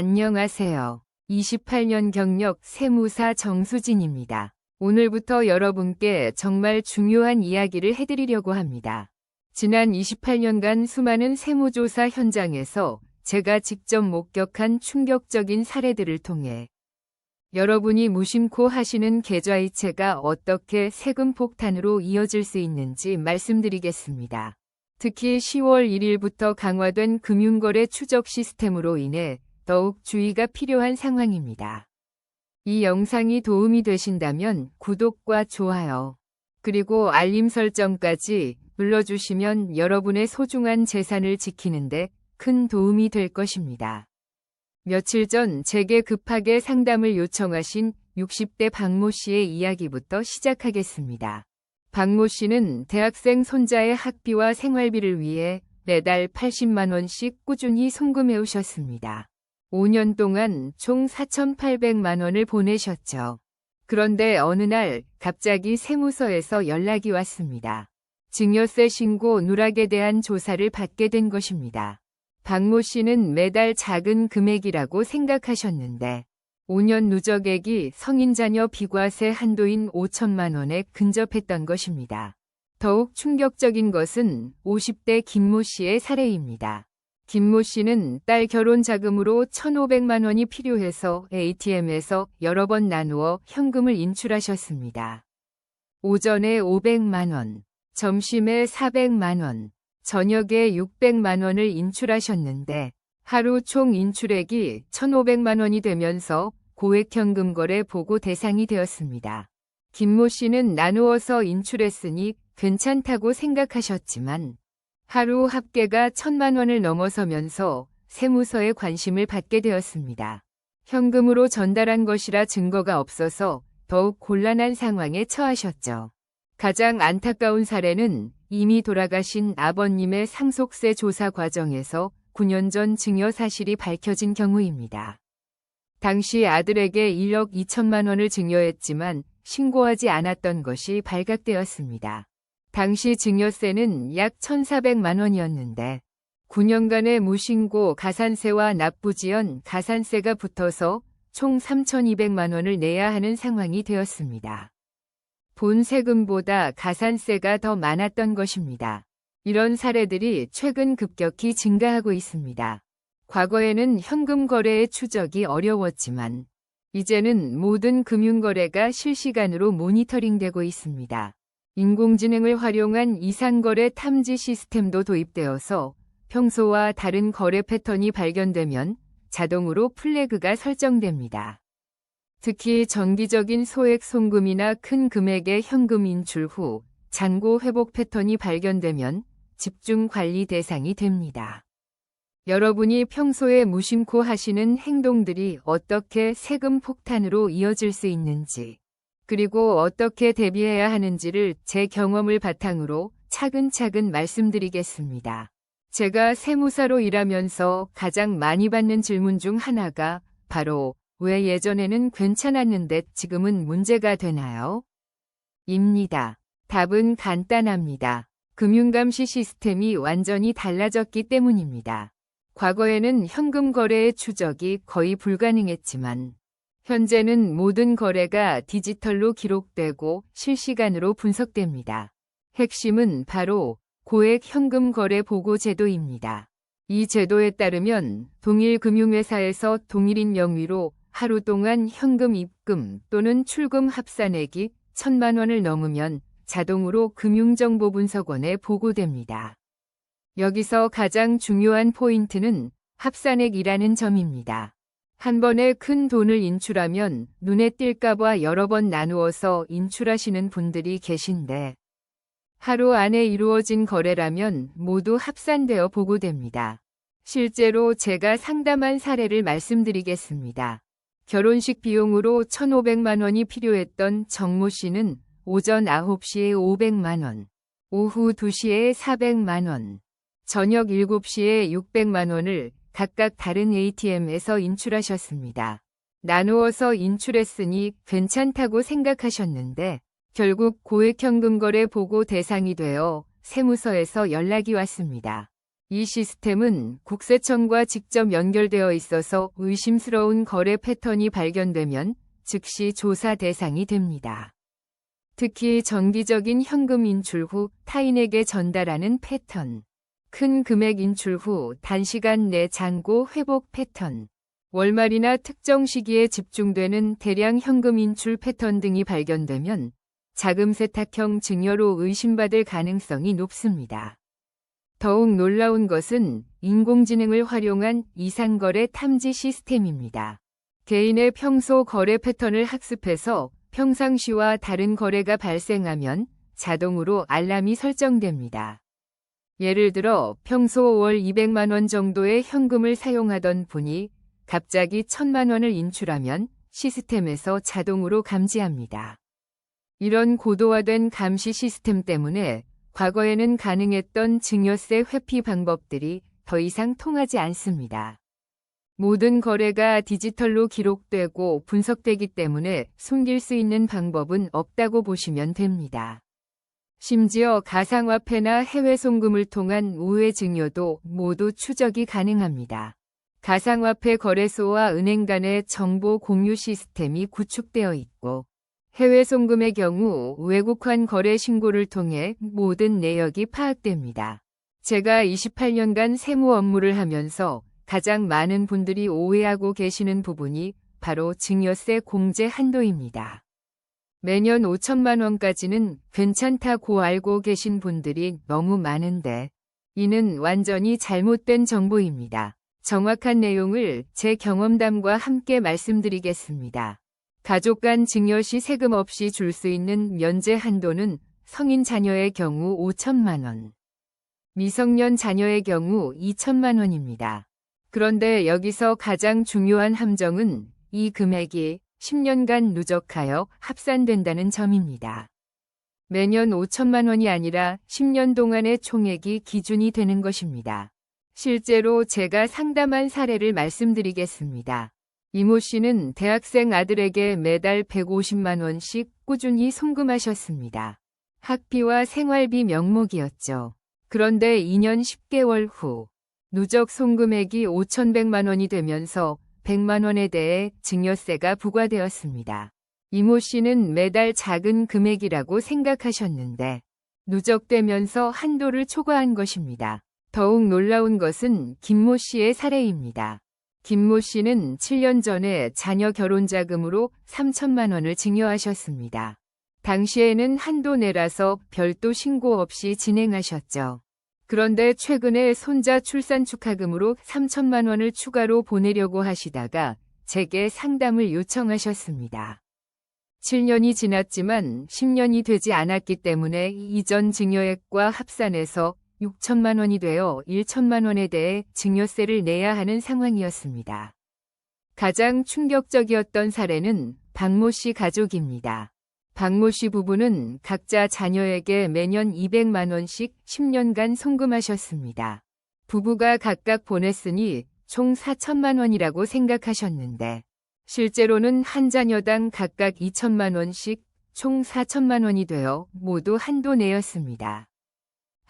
안녕하세요. 28년 경력 세무사 정수진입니다. 오늘부터 여러분께 정말 중요한 이야기를 해드리려고 합니다. 지난 28년간 수많은 세무조사 현장에서 제가 직접 목격한 충격적인 사례들을 통해 여러분이 무심코 하시는 계좌이체가 어떻게 세금 폭탄으로 이어질 수 있는지 말씀드리겠습니다. 특히 10월 1일부터 강화된 금융거래 추적 시스템으로 인해 더욱 주의가 필요한 상황입니다. 이 영상이 도움이 되신다면 구독과 좋아요, 그리고 알림 설정까지 눌러주시면 여러분의 소중한 재산을 지키는데 큰 도움이 될 것입니다. 며칠 전 제게 급하게 상담을 요청하신 60대 박모 씨의 이야기부터 시작하겠습니다. 박모 씨는 대학생 손자의 학비와 생활비를 위해 매달 80만 원씩 꾸준히 송금해 오셨습니다. 5년 동안 총 4,800만 원을 보내셨죠. 그런데 어느 날 갑자기 세무서에서 연락이 왔습니다. 증여세 신고 누락에 대한 조사를 받게 된 것입니다. 박모 씨는 매달 작은 금액이라고 생각하셨는데 5년 누적액이 성인 자녀 비과세 한도인 5천만 원에 근접했던 것입니다. 더욱 충격적인 것은 50대 김모 씨의 사례입니다. 김모 씨는 딸 결혼 자금으로 1,500만 원이 필요해서 ATM에서 여러 번 나누어 현금을 인출하셨습니다. 오전에 500만 원, 점심에 400만 원, 저녁에 600만 원을 인출하셨는데 하루 총 인출액이 1,500만 원이 되면서 고액 현금 거래 보고 대상이 되었습니다. 김모 씨는 나누어서 인출했으니 괜찮다고 생각하셨지만 하루 합계가 1,000만 원을 넘어서면서 세무서에 관심을 받게 되었습니다. 현금으로 전달한 것이라 증거가 없어서 더욱 곤란한 상황에 처하셨죠. 가장 안타까운 사례는 이미 돌아가신 아버님의 상속세 조사 과정에서 9년 전 증여 사실이 밝혀진 경우입니다. 당시 아들에게 1억 2천만 원을 증여했지만 신고하지 않았던 것이 발각되었습니다. 당시 증여세는 약 1,400만 원이었는데 9년간의 무신고 가산세와 납부지연 가산세가 붙어서 총 3,200만 원을 내야 하는 상황이 되었습니다. 본 세금보다 가산세가 더 많았던 것입니다. 이런 사례들이 최근 급격히 증가하고 있습니다. 과거에는 현금 거래의 추적이 어려웠지만 이제는 모든 금융거래가 실시간으로 모니터링되고 있습니다. 인공지능을 활용한 이상거래 탐지 시스템도 도입되어서 평소와 다른 거래 패턴이 발견되면 자동으로 플래그가 설정됩니다. 특히 정기적인 소액 송금이나 큰 금액의 현금 인출 후 잔고 회복 패턴이 발견되면 집중 관리 대상이 됩니다. 여러분이 평소에 무심코 하시는 행동들이 어떻게 세금 폭탄으로 이어질 수 있는지, 그리고 어떻게 대비해야 하는지를 제 경험을 바탕으로 차근차근 말씀드리겠습니다. 제가 세무사로 일하면서 가장 많이 받는 질문 중 하나가 바로 왜 예전에는 괜찮았는데 지금은 문제가 되나요? 입니다. 답은 간단합니다. 금융감시 시스템이 완전히 달라졌기 때문입니다. 과거에는 현금 거래의 추적이 거의 불가능했지만 현재는 모든 거래가 디지털로 기록되고 실시간으로 분석됩니다. 핵심은 바로 고액 현금 거래 보고 제도입니다. 이 제도에 따르면 동일 금융회사에서 동일인 명의로 하루 동안 현금 입금 또는 출금 합산액이 1,000만 원을 넘으면 자동으로 금융정보분석원에 보고됩니다. 여기서 가장 중요한 포인트는 합산액이라는 점입니다. 한 번에 큰 돈을 인출하면 눈에 띌까봐 여러 번 나누어서 인출하시는 분들이 계신데 하루 안에 이루어진 거래라면 모두 합산되어 보고됩니다. 실제로 제가 상담한 사례를 말씀드리겠습니다. 결혼식 비용으로 1,500만 원이 필요했던 정모 씨는 오전 9시에 500만 원, 오후 2시에 400만 원, 저녁 7시에 600만 원을 각각 다른 ATM에서 인출하셨습니다. 나누어서 인출했으니 괜찮다고 생각하셨는데 결국 고액 현금 거래 보고 대상이 되어 세무서에서 연락이 왔습니다. 이 시스템은 국세청과 직접 연결되어 있어서 의심스러운 거래 패턴이 발견되면 즉시 조사 대상이 됩니다. 특히 정기적인 현금 인출 후 타인에게 전달하는 패턴, 큰 금액 인출 후 단시간 내 잔고 회복 패턴, 월말이나 특정 시기에 집중되는 대량 현금 인출 패턴 등이 발견되면 자금 세탁형 증여로 의심받을 가능성이 높습니다. 더욱 놀라운 것은 인공지능을 활용한 이상거래 탐지 시스템입니다. 개인의 평소 거래 패턴을 학습해서 평상시와 다른 거래가 발생하면 자동으로 알람이 설정됩니다. 예를 들어 평소 월 200만 원 정도의 현금을 사용하던 분이 갑자기 1000만 원을 인출하면 시스템에서 자동으로 감지합니다. 이런 고도화된 감시 시스템 때문에 과거에는 가능했던 증여세 회피 방법들이 더 이상 통하지 않습니다. 모든 거래가 디지털로 기록되고 분석되기 때문에 숨길 수 있는 방법은 없다고 보시면 됩니다. 심지어 가상화폐나 해외 송금을 통한 우회 증여도 모두 추적이 가능합니다. 가상화폐 거래소와 은행 간의 정보 공유 시스템이 구축되어 있고 해외 송금의 경우 외국환 거래 신고를 통해 모든 내역이 파악됩니다. 제가 28년간 세무 업무를 하면서 가장 많은 분들이 오해하고 계시는 부분이 바로 증여세 공제 한도입니다. 매년 5천만 원까지는 괜찮다고 알고 계신 분들이 너무 많은데 이는 완전히 잘못된 정보입니다. 정확한 내용을 제 경험담과 함께 말씀드리겠습니다. 가족 간 증여 시 세금 없이 줄 수 있는 면제 한도는 성인 자녀의 경우 5천만 원, 미성년 자녀의 경우 2천만 원입니다. 그런데 여기서 가장 중요한 함정은 이 금액이 10년간 누적하여 합산된다는 점입니다. 매년 5천만 원이 아니라 10년 동안의 총액이 기준이 되는 것입니다. 실제로 제가 상담한 사례를 말씀드리겠습니다. 이모 씨는 대학생 아들에게 매달 150만 원씩 꾸준히 송금하셨습니다. 학비와 생활비 명목이었죠. 그런데 2년 10개월 후 누적 송금액이 5,100만 원이 되면서 100만 원에 대해 증여세가 부과되었습니다. 이모 씨는 매달 작은 금액이라고 생각하셨는데 누적되면서 한도를 초과한 것입니다. 더욱 놀라운 것은 김모 씨의 사례입니다. 김모 씨는 7년 전에 자녀 결혼 자금으로 3천만 원을 증여하셨습니다. 당시에는 한도 내라서 별도 신고 없이 진행하셨죠. 그런데 최근에 손자 출산 축하금으로 3천만 원을 추가로 보내려고 하시다가 제게 상담을 요청하셨습니다. 7년이 지났지만 10년이 되지 않았기 때문에 이전 증여액과 합산해서 6천만 원이 되어 1천만 원에 대해 증여세를 내야 하는 상황이었습니다. 가장 충격적이었던 사례는 박모 씨 가족입니다. 박모 씨 부부는 각자 자녀에게 매년 200만 원씩 10년간 송금하셨습니다. 부부가 각각 보냈으니 총 4천만 원이라고 생각하셨는데 실제로는 한 자녀당 각각 2천만 원씩 총 4천만 원이 되어 모두 한도 내였습니다.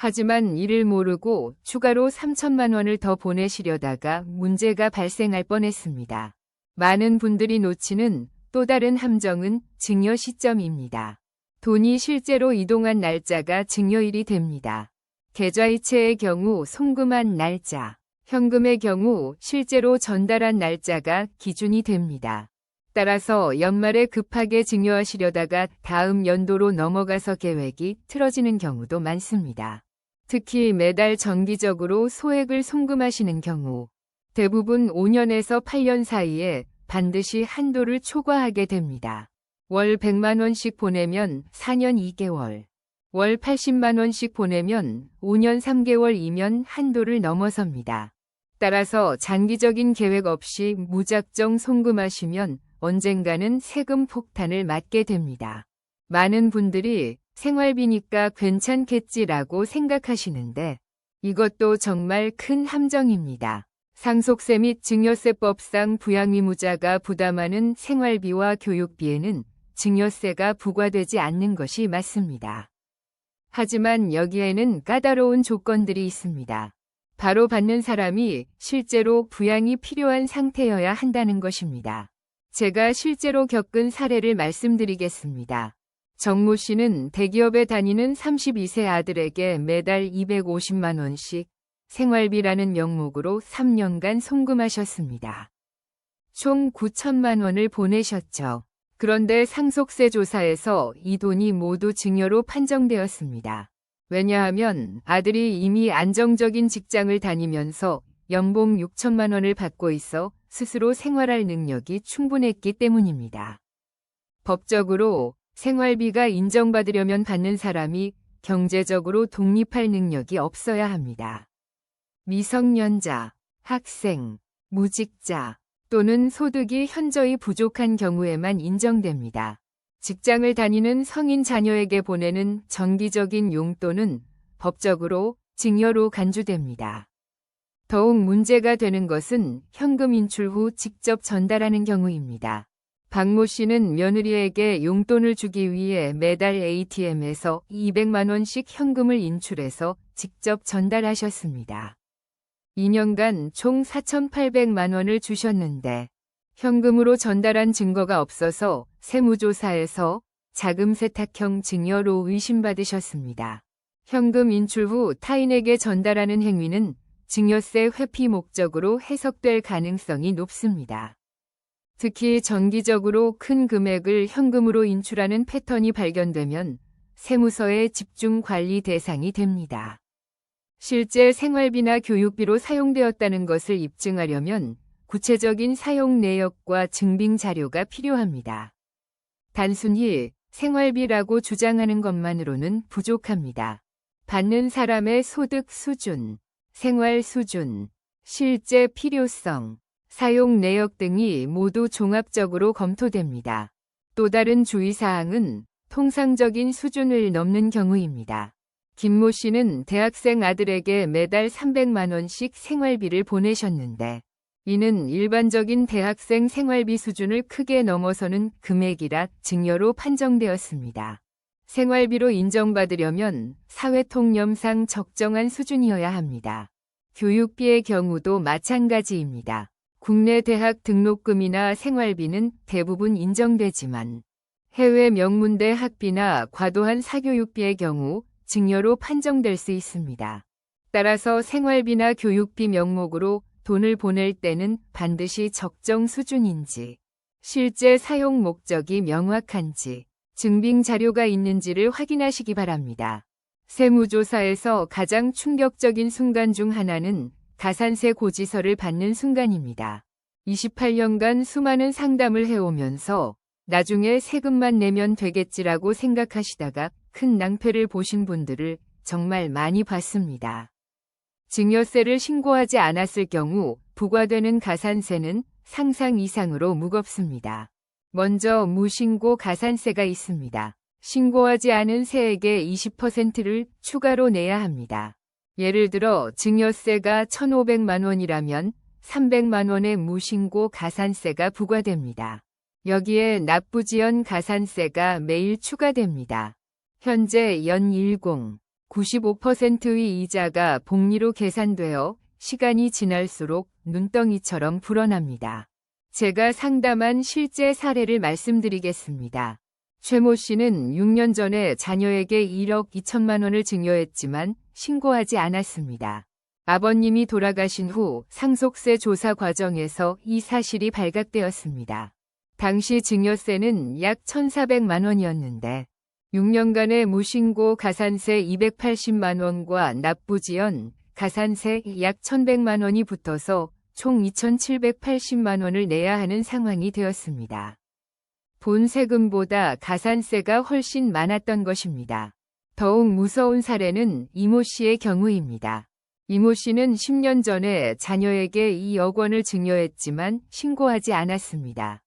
하지만 이를 모르고 추가로 3천만 원을 더 보내시려다가 문제가 발생할 뻔했습니다. 많은 분들이 놓치는 또 다른 함정은 증여 시점입니다. 돈이 실제로 이동한 날짜가 증여일이 됩니다. 계좌이체의 경우 송금한 날짜, 현금의 경우 실제로 전달한 날짜가 기준이 됩니다. 따라서 연말에 급하게 증여하시려다가 다음 연도로 넘어가서 계획이 틀어지는 경우도 많습니다. 특히 매달 정기적으로 소액을 송금하시는 경우 대부분 5년에서 8년 사이에 반드시 한도를 초과하게 됩니다. 월 100만 원씩 보내면 4년 2개월, 월 80만 원씩 보내면 5년 3개월이면 한도를 넘어섭니다. 따라서 장기적인 계획 없이 무작정 송금하시면 언젠가는 세금 폭탄을 맞게 됩니다. 많은 분들이 생활비니까 괜찮겠지라고 생각하시는데 이것도 정말 큰 함정입니다. 상속세 및 증여세법상 부양의무자가 부담하는 생활비와 교육비에는 증여세가 부과되지 않는 것이 맞습니다. 하지만 여기에는 까다로운 조건들이 있습니다. 바로 받는 사람이 실제로 부양이 필요한 상태여야 한다는 것입니다. 제가 실제로 겪은 사례를 말씀드리겠습니다. 정모 씨는 대기업에 다니는 32세 아들에게 매달 250만 원씩 생활비라는 명목으로 3년간 송금하셨습니다. 총 9천만 원을 보내셨죠. 그런데 상속세 조사에서 이 돈이 모두 증여로 판정되었습니다. 왜냐하면 아들이 이미 안정적인 직장을 다니면서 연봉 6천만 원을 받고 있어 스스로 생활할 능력이 충분했기 때문입니다. 법적으로 생활비가 인정받으려면 받는 사람이 경제적으로 독립할 능력이 없어야 합니다. 미성년자, 학생, 무직자 또는 소득이 현저히 부족한 경우에만 인정됩니다. 직장을 다니는 성인 자녀에게 보내는 정기적인 용돈은 법적으로 증여로 간주됩니다. 더욱 문제가 되는 것은 현금 인출 후 직접 전달하는 경우입니다. 박모 씨는 며느리에게 용돈을 주기 위해 매달 ATM에서 200만 원씩 현금을 인출해서 직접 전달하셨습니다. 2년간 총 4,800만 원을 주셨는데 현금으로 전달한 증거가 없어서 세무조사에서 자금 세탁형 증여로 의심받으셨습니다. 현금 인출 후 타인에게 전달하는 행위는 증여세 회피 목적으로 해석될 가능성이 높습니다. 특히 정기적으로 큰 금액을 현금으로 인출하는 패턴이 발견되면 세무서의 집중 관리 대상이 됩니다. 실제 생활비나 교육비로 사용되었다는 것을 입증하려면 구체적인 사용 내역과 증빙 자료가 필요합니다. 단순히 생활비라고 주장하는 것만으로는 부족합니다. 받는 사람의 소득 수준, 생활 수준, 실제 필요성, 사용 내역 등이 모두 종합적으로 검토됩니다. 또 다른 주의사항은 통상적인 수준을 넘는 경우입니다. 김모 씨는 대학생 아들에게 매달 300만 원씩 생활비를 보내셨는데 이는 일반적인 대학생 생활비 수준을 크게 넘어서는 금액이라 증여로 판정되었습니다. 생활비로 인정받으려면 사회통념상 적정한 수준이어야 합니다. 교육비의 경우도 마찬가지입니다. 국내 대학 등록금이나 생활비는 대부분 인정되지만 해외 명문대 학비나 과도한 사교육비의 경우 증여로 판정될 수 있습니다. 따라서 생활비나 교육비 명목으로 돈을 보낼 때는 반드시 적정 수준인지, 실제 사용 목적이 명확한지, 증빙 자료가 있는지를 확인하시기 바랍니다. 세무조사에서 가장 충격적인 순간 중 하나는 가산세 고지서를 받는 순간입니다. 28년간 수많은 상담을 해오면서 나중에 세금만 내면 되겠지라고 생각하시다가 큰 낭패를 보신 분들을 정말 많이 봤습니다. 증여세를 신고하지 않았을 경우 부과되는 가산세는 상상 이상으로 무겁습니다. 먼저 무신고 가산세가 있습니다. 신고하지 않은 세액의 20%를 추가로 내야 합니다. 예를 들어 증여세가 1,500만 원이라면 300만 원의 무신고 가산세가 부과됩니다. 여기에 납부지연 가산세가 매일 추가됩니다. 현재 연 95%의 이자가 복리로 계산되어 시간이 지날수록 눈덩이처럼 불어납니다. 제가 상담한 실제 사례를 말씀드리겠습니다. 최모 씨는 6년 전에 자녀에게 1억 2천만 원을 증여했지만 신고하지 않았습니다. 아버님이 돌아가신 후 상속세 조사 과정에서 이 사실이 발각되었습니다. 당시 증여세는 약 1,400만 원이었는데 6년간의 무신고 가산세 280만 원과 납부지연 가산세 약 1,100만 원이 붙어서 총 2,780만 원을 내야 하는 상황이 되었습니다. 본 세금보다 가산세가 훨씬 많았던 것입니다. 더욱 무서운 사례는 이모 씨의 경우입니다. 이모 씨는 10년 전에 자녀에게 2억 원을 증여했지만 신고하지 않았습니다.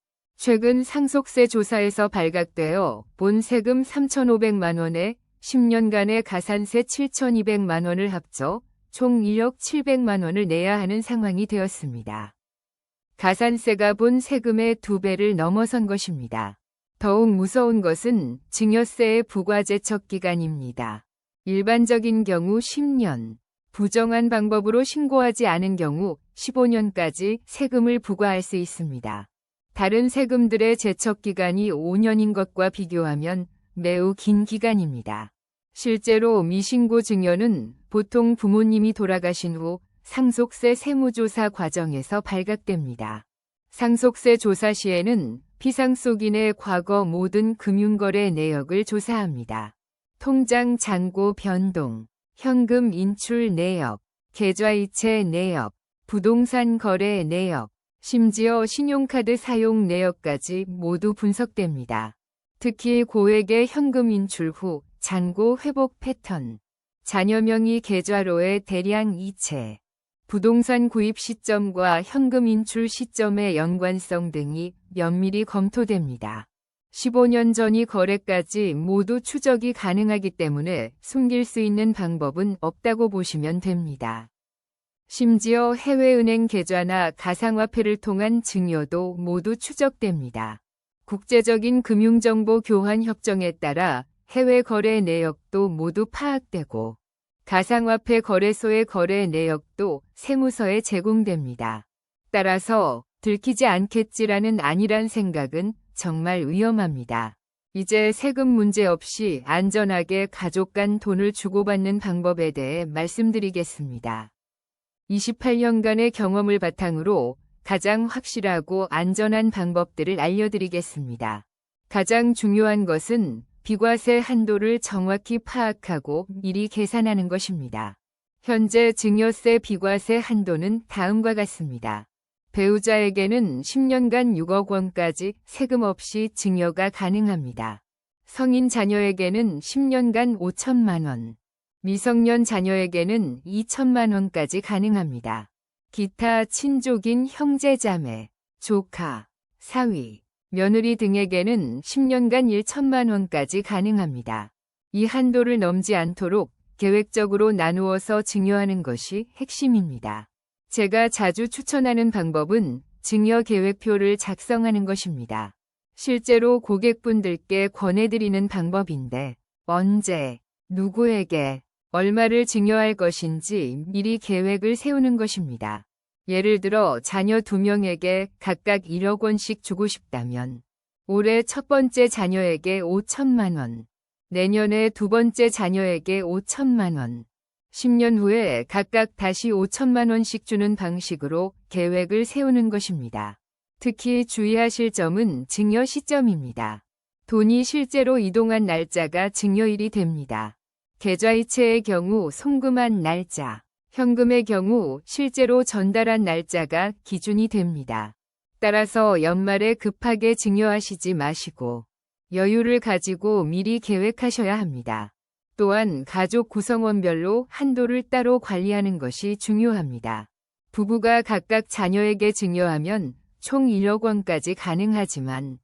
최근 상속세 조사에서 발각되어 본 세금 3,500만 원에 10년간의 가산세 7,200만 원을 합쳐 총 1억 700만 원을 내야 하는 상황이 되었습니다. 가산세가 본 세금의 2배를 넘어선 것입니다. 더욱 무서운 것은 증여세의 부과제척 기간입니다. 일반적인 경우 10년, 부정한 방법으로 신고하지 않은 경우 15년까지 세금을 부과할 수 있습니다. 다른 세금들의 제척 기간이 5년인 것과 비교하면 매우 긴 기간입니다. 실제로 미신고 증여는 보통 부모님이 돌아가신 후 상속세 세무조사 과정에서 발각됩니다. 상속세 조사 시에는 피상속인의 과거 모든 금융거래 내역을 조사합니다. 통장 잔고 변동, 현금 인출 내역, 계좌이체 내역, 부동산 거래 내역, 심지어 신용카드 사용 내역까지 모두 분석됩니다. 특히 고액의 현금 인출 후 잔고 회복 패턴, 자녀 명의 계좌로의 대량 이체, 부동산 구입 시점과 현금 인출 시점의 연관성 등이 면밀히 검토됩니다. 15년 전이 거래까지 모두 추적이 가능하기 때문에 숨길 수 있는 방법은 없다고 보시면 됩니다. 심지어 해외은행 계좌나 가상화폐를 통한 증여도 모두 추적됩니다. 국제적인 금융정보 교환 협정에 따라 해외 거래 내역도 모두 파악되고 가상화폐 거래소의 거래 내역도 세무서에 제공됩니다. 따라서 들키지 않겠지라는 안일한 생각은 정말 위험합니다. 이제 세금 문제 없이 안전하게 가족 간 돈을 주고받는 방법에 대해 말씀드리겠습니다. 28년간의 경험을 바탕으로 가장 확실하고 안전한 방법들을 알려드리겠습니다. 가장 중요한 것은 비과세 한도를 정확히 파악하고 미리 계산하는 것입니다. 현재 증여세 비과세 한도는 다음과 같습니다. 배우자에게는 10년간 6억 원까지 세금 없이 증여가 가능합니다. 성인 자녀에게는 10년간 5천만 원, 미성년 자녀에게는 2천만 원까지 가능합니다. 기타 친족인 형제자매, 조카, 사위, 며느리 등에게는 10년간 1천만 원까지 가능합니다. 이 한도를 넘지 않도록 계획적으로 나누어서 증여하는 것이 핵심입니다. 제가 자주 추천하는 방법은 증여 계획표를 작성하는 것입니다. 실제로 고객분들께 권해드리는 방법인데 언제, 누구에게, 얼마를 증여할 것인지 미리 계획을 세우는 것입니다. 예를 들어 자녀 2명에게 각각 1억 원씩 주고 싶다면 올해 첫 번째 자녀에게 5천만 원, 내년에 두 번째 자녀에게 5천만 원, 10년 후에 각각 다시 5천만 원씩 주는 방식으로 계획을 세우는 것입니다. 특히 주의하실 점은 증여 시점입니다. 돈이 실제로 이동한 날짜가 증여일이 됩니다. 계좌이체의 경우 송금한 날짜, 현금의 경우 실제로 전달한 날짜가 기준이 됩니다. 따라서 연말에 급하게 증여하시지 마시고 여유를 가지고 미리 계획하셔야 합니다. 또한 가족 구성원별로 한도를 따로 관리하는 것이 중요합니다. 부부가 각각 자녀에게 증여하면 총 1억 원까지 가능하지만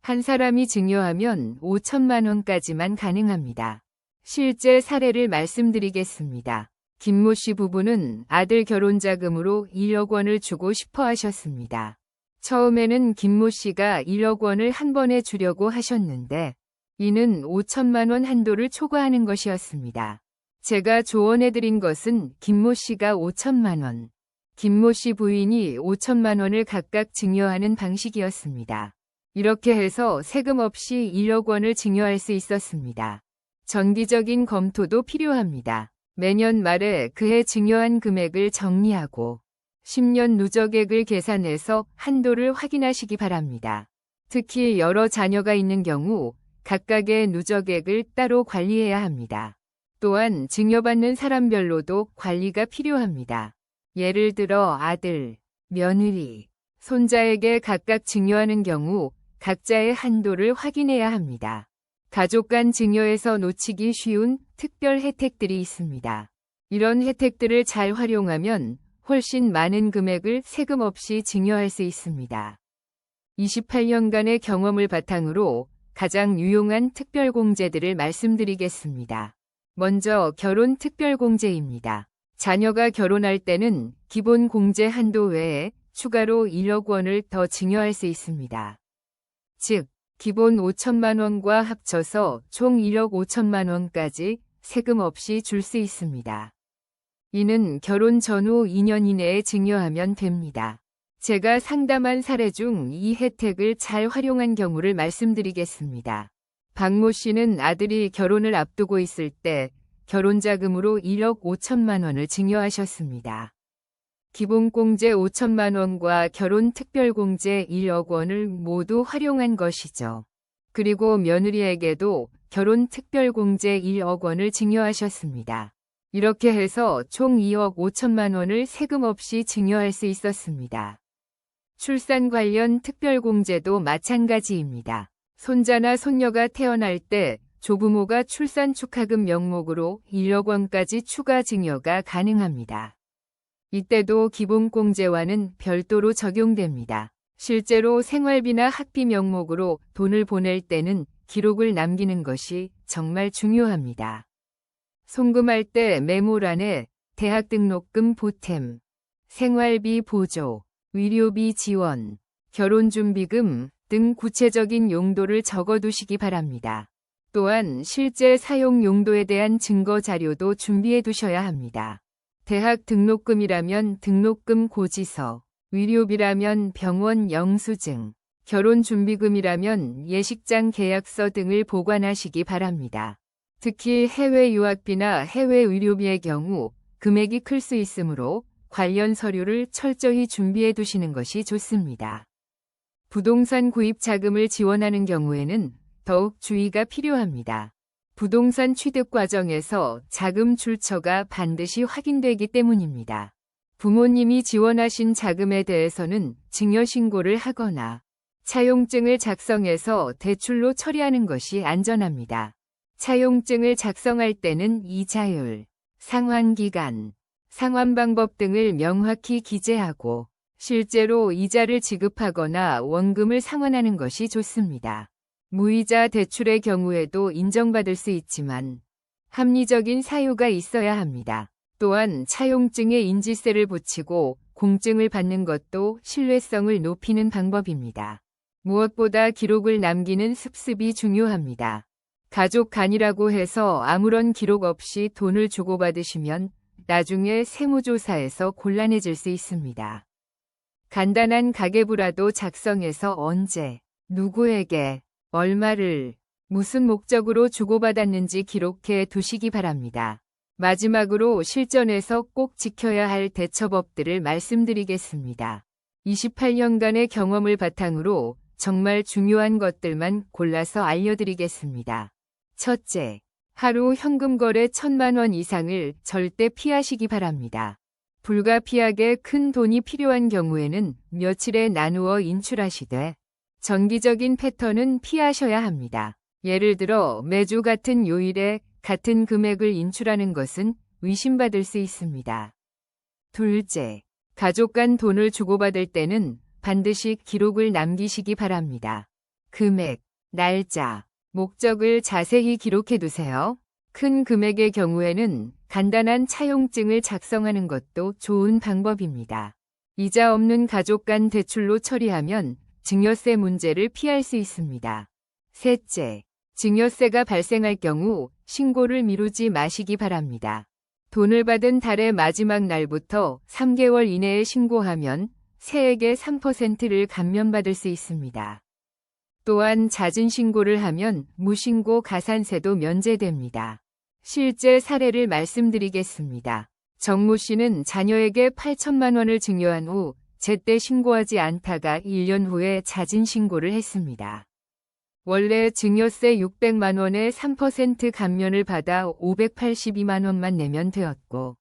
한 사람이 증여하면 5천만 원까지만 가능합니다. 실제 사례를 말씀드리겠습니다. 김모 씨 부부는 아들 결혼 자금으로 1억 원을 주고 싶어 하셨습니다. 처음에는 김모 씨가 1억 원을 한 번에 주려고 하셨는데 이는 5천만 원 한도를 초과하는 것이었습니다. 제가 조언해드린 것은 김모 씨가 5천만 원, 김모 씨 부인이 5천만 원을 각각 증여하는 방식이었습니다. 이렇게 해서 세금 없이 1억 원을 증여할 수 있었습니다. 정기적인 검토도 필요합니다. 매년 말에 그해 증여한 금액을 정리하고 10년 누적액을 계산해서 한도를 확인하시기 바랍니다. 특히 여러 자녀가 있는 경우 각각의 누적액을 따로 관리해야 합니다. 또한 증여받는 사람별로도 관리가 필요합니다. 예를 들어 아들, 며느리, 손자에게 각각 증여하는 경우 각자의 한도를 확인해야 합니다. 가족 간 증여에서 놓치기 쉬운 특별 혜택들이 있습니다. 이런 혜택들을 잘 활용하면 훨씬 많은 금액을 세금 없이 증여할 수 있습니다. 28년간의 경험을 바탕으로 가장 유용한 특별공제들을 말씀드리겠습니다. 먼저 결혼 특별공제입니다. 자녀가 결혼할 때는 기본 공제 한도 외에 추가로 1억 원을 더 증여할 수 있습니다. 즉, 기본 5천만 원과 합쳐서 총 1억 5천만 원까지 세금 없이 줄 수 있습니다. 이는 결혼 전후 2년 이내에 증여하면 됩니다. 제가 상담한 사례 중 이 혜택을 잘 활용한 경우를 말씀드리겠습니다. 박모 씨는 아들이 결혼을 앞두고 있을 때 결혼자금으로 1억 5천만 원을 증여하셨습니다. 기본공제 5천만 원과 결혼특별공제 1억 원을 모두 활용한 것이죠. 그리고 며느리에게도 결혼특별공제 1억 원을 증여하셨습니다. 이렇게 해서 총 2억 5천만 원을 세금 없이 증여할 수 있었습니다. 출산 관련 특별공제도 마찬가지입니다. 손자나 손녀가 태어날 때 조부모가 출산 축하금 명목으로 1억 원까지 추가 증여가 가능합니다. 이때도 기본공제와는 별도로 적용됩니다. 실제로 생활비나 학비 명목으로 돈을 보낼 때는 기록을 남기는 것이 정말 중요합니다. 송금할 때 메모란에 대학 등록금 보탬, 생활비 보조, 의료비 지원, 결혼준비금 등 구체적인 용도를 적어두시기 바랍니다. 또한 실제 사용 용도에 대한 증거 자료도 준비해 두셔야 합니다. 대학 등록금이라면 등록금 고지서, 의료비라면 병원 영수증, 결혼준비금이라면 예식장 계약서 등을 보관하시기 바랍니다. 특히 해외 유학비나 해외 의료비의 경우 금액이 클 수 있으므로 관련 서류를 철저히 준비해 두시는 것이 좋습니다. 부동산 구입 자금을 지원하는 경우에는 더욱 주의가 필요합니다. 부동산 취득 과정에서 자금 출처가 반드시 확인되기 때문입니다. 부모님이 지원하신 자금에 대해서는 증여신고를 하거나 차용증을 작성해서 대출로 처리하는 것이 안전합니다. 차용증을 작성할 때는 이자율, 상환기간, 상환방법 등을 명확히 기재하고 실제로 이자를 지급하거나 원금을 상환하는 것이 좋습니다. 무이자 대출의 경우에도 인정받을 수 있지만 합리적인 사유가 있어야 합니다. 또한 차용증에 인지세를 붙이고 공증을 받는 것도 신뢰성을 높이는 방법입니다. 무엇보다 기록을 남기는 습습이 중요합니다. 가족 간이라고 해서 아무런 기록 없이 돈을 주고받으시면 나중에 세무조사에서 곤란해질 수 있습니다. 간단한 가계부라도 작성해서 언제, 누구에게, 얼마를, 무슨 목적으로 주고받았는지 기록해 두시기 바랍니다. 마지막으로 실전에서 꼭 지켜야 할 대처법들을 말씀드리겠습니다. 28년간의 경험을 바탕으로 정말 중요한 것들만 골라서 알려드리겠습니다. 첫째, 하루 현금 거래 1,000만 원 이상을 절대 피하시기 바랍니다. 불가피하게 큰 돈이 필요한 경우에는 며칠에 나누어 인출하시되 정기적인 패턴은 피하셔야 합니다. 예를 들어 매주 같은 요일에 같은 금액을 인출하는 것은 의심받을 수 있습니다. 둘째, 가족 간 돈을 주고받을 때는 반드시 기록을 남기시기 바랍니다. 금액, 날짜, 목적을 자세히 기록해 두세요. 큰 금액의 경우에는 간단한 차용증을 작성하는 것도 좋은 방법입니다. 이자 없는 가족 간 대출로 처리하면 증여세 문제를 피할 수 있습니다. 셋째, 증여세가 발생할 경우 신고를 미루지 마시기 바랍니다. 돈을 받은 달의 마지막 날부터 3개월 이내에 신고하면 세액의 3%를 감면받을 수 있습니다. 또한 잦은 신고를 하면 무신고 가산세도 면제됩니다. 실제 사례를 말씀드리겠습니다. 정모 씨는 자녀에게 8천만 원을 증여한 후 제때 신고하지 않다가 1년 후에 잦은 신고를 했습니다. 원래 증여세 600만 원에 3% 감면을 받아 582만 원만 내면 되었고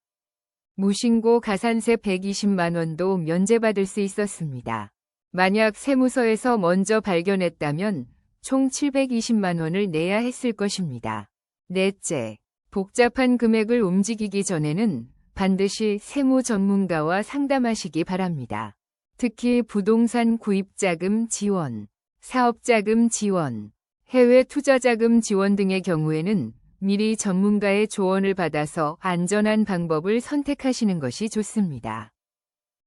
무신고 가산세 120만 원도 면제받을 수 있었습니다. 만약 세무서에서 먼저 발견했다면 총 720만 원을 내야 했을 것입니다. 넷째, 복잡한 금액을 움직이기 전에는 반드시 세무 전문가와 상담하시기 바랍니다. 특히 부동산 구입자금 지원, 사업자금 지원, 해외 투자자금 지원 등의 경우에는 미리 전문가의 조언을 받아서 안전한 방법을 선택하시는 것이 좋습니다.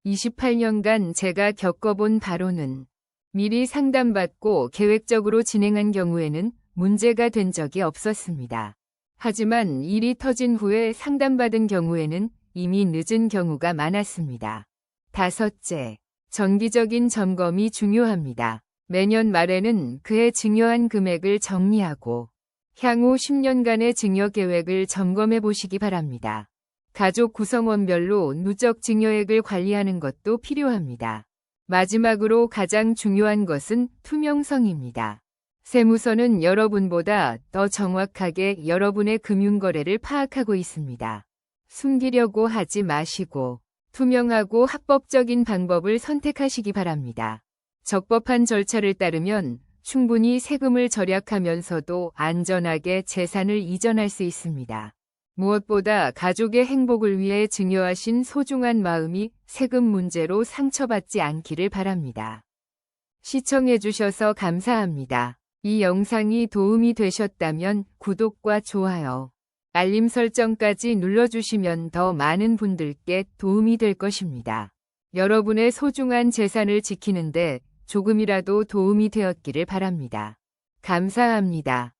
28년간 제가 겪어본 바로는 미리 상담받고 계획적으로 진행한 경우에는 문제가 된 적이 없었습니다. 하지만 일이 터진 후에 상담받은 경우에는 이미 늦은 경우가 많았습니다. 다섯째, 정기적인 점검이 중요합니다. 매년 말에는 그해 증여한 금액을 정리하고 향후 10년간의 증여 계획을 점검해 보시기 바랍니다. 가족 구성원별로 누적 증여액을 관리하는 것도 필요합니다. 마지막으로 가장 중요한 것은 투명성입니다. 세무서는 여러분보다 더 정확하게 여러분의 금융거래를 파악하고 있습니다. 숨기려고 하지 마시고 투명하고 합법적인 방법을 선택하시기 바랍니다. 적법한 절차를 따르면 충분히 세금을 절약하면서도 안전하게 재산을 이전할 수 있습니다. 무엇보다 가족의 행복을 위해 증여하신 소중한 마음이 세금 문제로 상처받지 않기를 바랍니다. 시청해주셔서 감사합니다. 이 영상이 도움이 되셨다면 구독과 좋아요, 알림 설정까지 눌러주시면 더 많은 분들께 도움이 될 것입니다. 여러분의 소중한 재산을 지키는데 조금이라도 도움이 되었기를 바랍니다. 감사합니다.